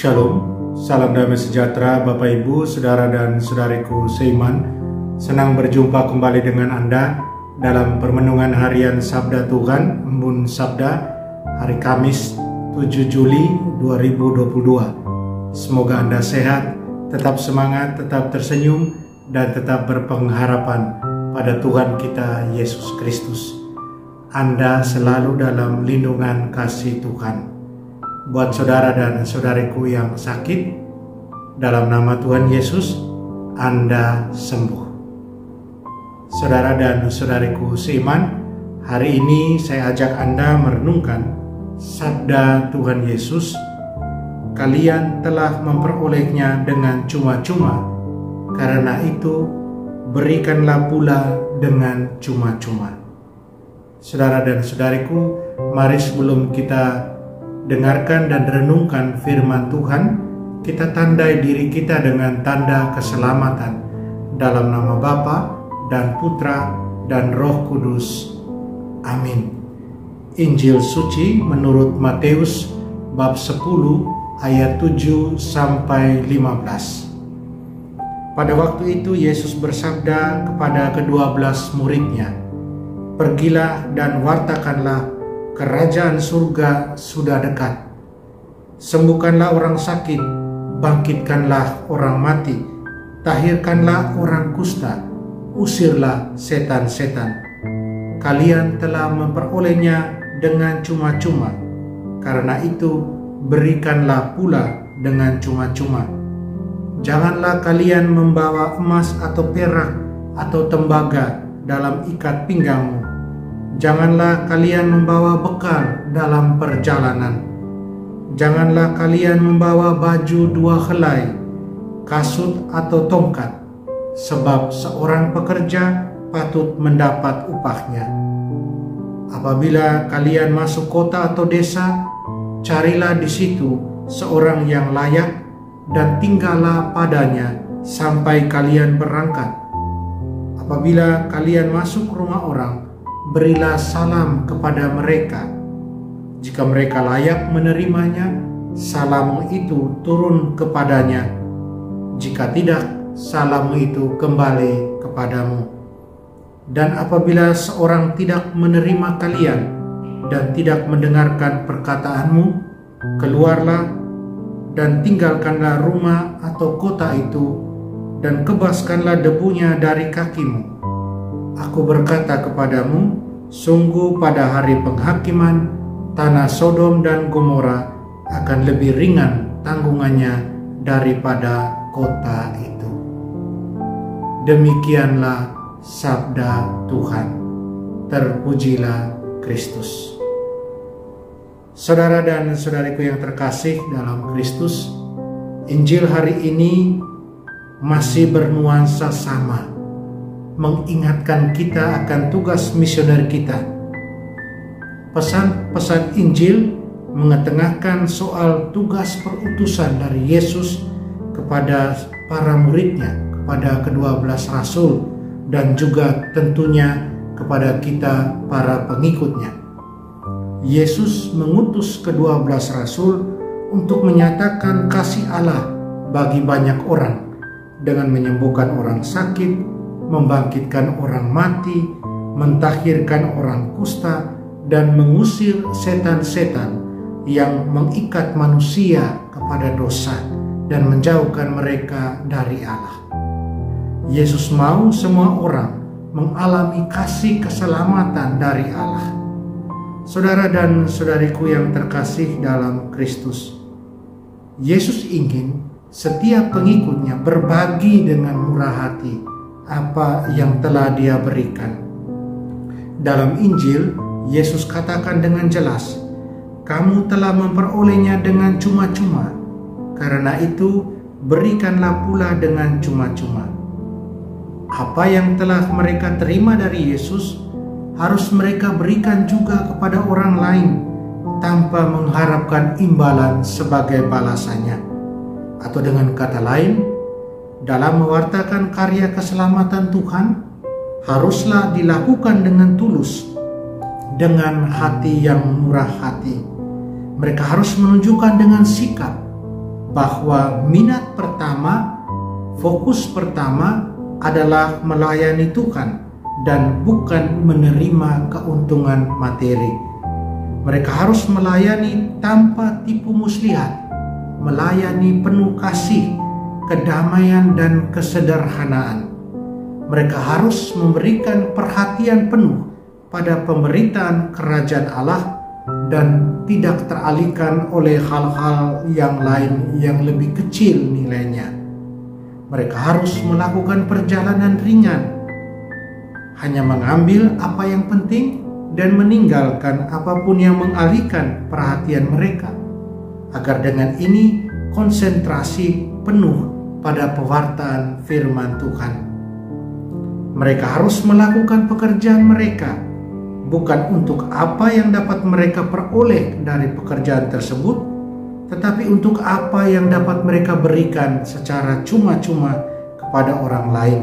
Shalom, salam damai sejahtera Bapak Ibu, Saudara dan Saudariku seiman. Senang berjumpa kembali dengan Anda dalam permenungan harian Sabda Tuhan, Embun Sabda, hari Kamis 7 Juli 2022. Semoga Anda sehat, tetap semangat, tetap tersenyum, dan tetap berpengharapan pada Tuhan kita Yesus Kristus. Anda selalu dalam lindungan kasih Tuhan. Buat saudara dan saudariku yang sakit, dalam nama Tuhan Yesus, Anda sembuh. Saudara dan saudariku seiman, hari ini saya ajak Anda merenungkan sabda Tuhan Yesus. Kalian telah memperolehnya dengan cuma-cuma, karena itu berikanlah pula dengan cuma-cuma. Saudara dan saudariku, mari sebelum kita dengarkan dan renungkan firman Tuhan, kita tandai diri kita dengan tanda keselamatan dalam nama Bapa dan Putra dan Roh Kudus. Amin. Injil suci menurut Matius bab 10 ayat 7 sampai 15. Pada waktu itu Yesus bersabda kepada ke-12 muridnya, "Pergilah dan wartakanlah Kerajaan surga sudah dekat. Sembuhkanlah orang sakit, bangkitkanlah orang mati, tahirkanlah orang kusta, usirlah setan-setan. Kalian telah memperolehnya dengan cuma-cuma, karena itu berikanlah pula dengan cuma-cuma. Janganlah kalian membawa emas atau perak atau tembaga dalam ikat pinggangmu. Janganlah kalian membawa bekal dalam perjalanan. Janganlah kalian membawa baju 2 helai, kasut atau tongkat, sebab seorang pekerja patut mendapat upahnya. Apabila kalian masuk kota atau desa, carilah di situ seorang yang layak dan tinggallah padanya sampai kalian berangkat. Apabila kalian masuk rumah orang, berilah salam kepada mereka. Jika mereka layak menerimanya, salammu itu turun kepadanya. Jika tidak, salammu itu kembali kepadamu. Dan apabila seorang tidak menerima kalian dan tidak mendengarkan perkataanmu, keluarlah dan tinggalkanlah rumah atau kota itu dan kebaskanlah debunya dari kakimu. Aku berkata kepadamu, sungguh pada hari penghakiman, tanah Sodom dan Gomora akan lebih ringan tanggungannya daripada kota itu." Demikianlah sabda Tuhan. Terpujilah Kristus. Saudara dan saudariku yang terkasih dalam Kristus, Injil hari ini masih bernuansa sama, mengingatkan kita akan tugas misioner kita. Pesan-pesan Injil mengetengahkan soal tugas perutusan dari Yesus kepada para muridnya, kepada ke-12 rasul, dan juga tentunya kepada kita para pengikutnya. Yesus mengutus ke-12 rasul untuk menyatakan kasih Allah bagi banyak orang dengan menyembuhkan orang sakit, membangkitkan orang mati, mentahirkan orang kusta, dan mengusir setan-setan yang mengikat manusia kepada dosa dan menjauhkan mereka dari Allah. Yesus mau semua orang mengalami kasih keselamatan dari Allah. Saudara dan saudariku yang terkasih dalam Kristus, Yesus ingin setiap pengikutnya berbagi dengan murah hati apa yang telah Dia berikan. Dalam Injil, Yesus katakan dengan jelas, "Kamu telah memperolehnya dengan cuma-cuma, karena itu berikanlah pula dengan cuma-cuma." Apa yang telah mereka terima dari Yesus harus mereka berikan juga kepada orang lain tanpa mengharapkan imbalan sebagai balasannya. Atau dengan kata lain, dalam mewartakan karya keselamatan Tuhan, haruslah dilakukan dengan tulus, dengan hati yang murah hati. Mereka harus menunjukkan dengan sikap bahwa minat pertama, fokus pertama adalah melayani Tuhan dan bukan menerima keuntungan materi. Mereka harus melayani tanpa tipu muslihat, melayani penuh kasih, kedamaian dan kesederhanaan. Mereka harus memberikan perhatian penuh pada pemberitaan kerajaan Allah dan tidak teralihkan oleh hal-hal yang lain yang lebih kecil nilainya. Mereka harus melakukan perjalanan ringan, hanya mengambil apa yang penting dan meninggalkan apapun yang mengalihkan perhatian mereka, agar dengan ini konsentrasi penuh pada pewartaan firman Tuhan. Mereka harus melakukan pekerjaan mereka bukan untuk apa yang dapat mereka peroleh dari pekerjaan tersebut, tetapi untuk apa yang dapat mereka berikan secara cuma-cuma kepada orang lain.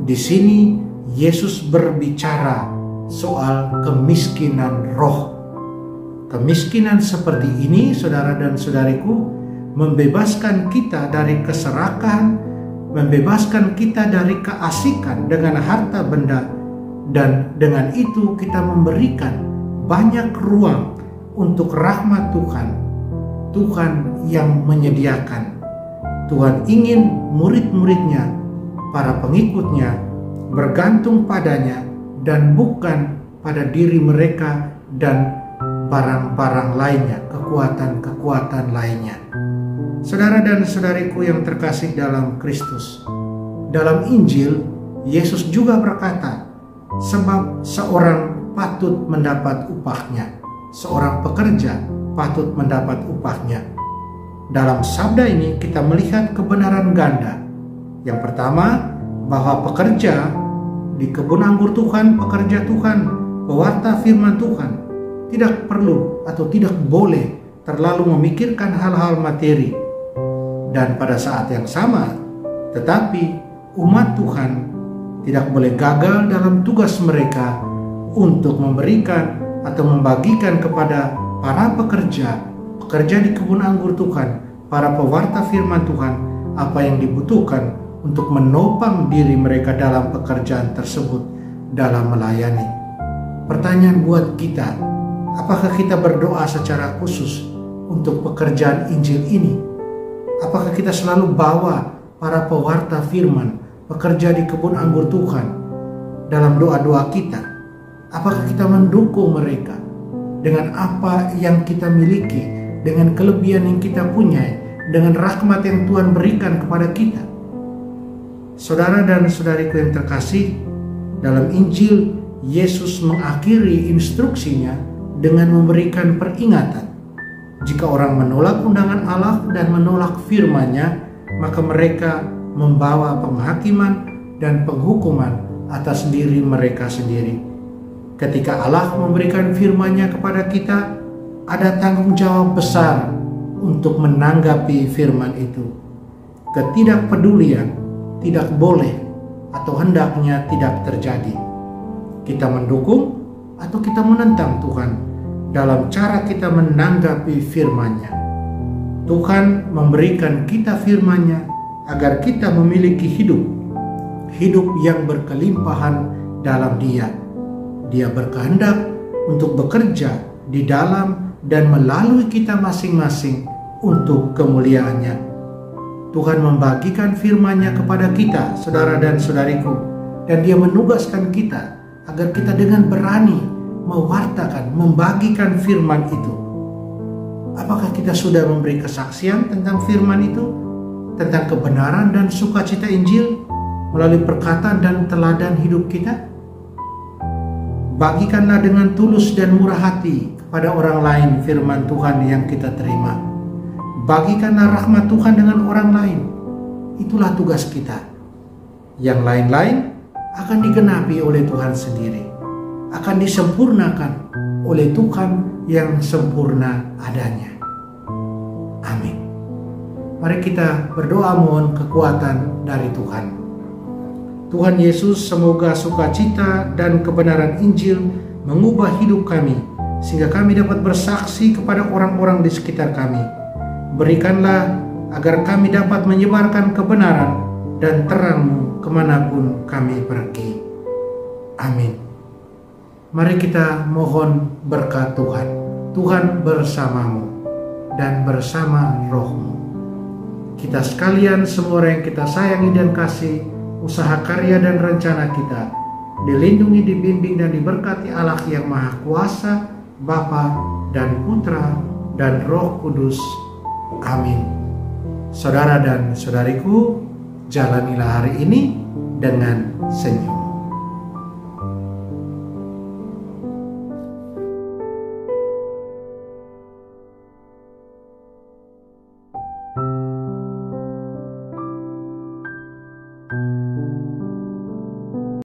Di sini Yesus berbicara soal kemiskinan roh. Kemiskinan seperti ini, saudara dan saudariku, membebaskan kita dari keserakahan, membebaskan kita dari keasikan dengan harta benda, dan dengan itu kita memberikan banyak ruang untuk rahmat Tuhan. Tuhan yang menyediakan. Tuhan ingin murid-muridnya, para pengikutnya, bergantung padanya dan bukan pada diri mereka dan barang-barang lainnya, kekuatan-kekuatan lainnya. Saudara dan saudariku yang terkasih dalam Kristus, dalam Injil Yesus juga berkata, sebab seorang patut mendapat upahnya, seorang pekerja patut mendapat upahnya. Dalam sabda ini kita melihat kebenaran ganda. Yang pertama, bahwa pekerja di kebun anggur Tuhan, pekerja Tuhan, pewarta firman Tuhan, tidak perlu atau tidak boleh terlalu memikirkan hal-hal materi. Dan pada saat yang sama, tetapi umat Tuhan tidak boleh gagal dalam tugas mereka untuk memberikan atau membagikan kepada para pekerja di kebun anggur Tuhan, para pewarta firman Tuhan, apa yang dibutuhkan untuk menopang diri mereka dalam pekerjaan tersebut, dalam melayani. Pertanyaan buat kita, apakah kita berdoa secara khusus untuk pekerjaan Injil ini? Apakah kita selalu bawa para pewarta firman, pekerja di kebun anggur Tuhan dalam doa-doa kita? Apakah kita mendukung mereka dengan apa yang kita miliki, dengan kelebihan yang kita punya, dengan rahmat yang Tuhan berikan kepada kita? Saudara dan saudariku yang terkasih, dalam Injil Yesus mengakhiri instruksinya dengan memberikan peringatan. Jika orang menolak undangan Allah dan menolak firman-Nya, maka mereka membawa penghakiman dan penghukuman atas diri mereka sendiri. Ketika Allah memberikan firman-Nya kepada kita, ada tanggung jawab besar untuk menanggapi firman itu. Ketidakpedulian tidak boleh atau hendaknya tidak terjadi. Kita mendukung atau kita menentang Tuhan dalam cara kita menanggapi firman-Nya. Tuhan memberikan kita firman-Nya agar kita memiliki hidup yang berkelimpahan dalam Dia. Dia berkehendak untuk bekerja di dalam dan melalui kita masing-masing untuk kemuliaan-Nya. Tuhan membagikan firman-Nya kepada kita, saudara dan saudariku, dan Dia menugaskan kita agar kita dengan berani mewartakan, membagikan firman itu. Apakah kita sudah memberi kesaksian tentang firman itu, tentang kebenaran dan sukacita Injil melalui perkataan dan teladan hidup kita? Bagikanlah dengan tulus dan murah hati kepada orang lain firman Tuhan yang kita terima. Bagikanlah rahmat Tuhan dengan orang lain. Itulah tugas kita. Yang lain-lain akan digenapi oleh Tuhan sendiri, akan disempurnakan oleh Tuhan yang sempurna adanya. Amin. Mari kita berdoa mohon kekuatan dari Tuhan. Tuhan Yesus, semoga sukacita dan kebenaran Injil mengubah hidup kami, sehingga kami dapat bersaksi kepada orang-orang di sekitar kami Berikanlah agar kami dapat menyebarkan kebenaran dan terang-Mu kemanapun kami pergi. Amin. Mari kita mohon berkat Tuhan. Tuhan bersamamu dan bersama roh-Mu. Kita sekalian, semua orang yang kita sayangi dan kasih, usaha karya dan rencana kita dilindungi, dibimbing, dan diberkati Allah yang Maha Kuasa, Bapa dan Putra dan Roh Kudus. Amin. Saudara dan saudariku, jalanilah hari ini dengan senyum.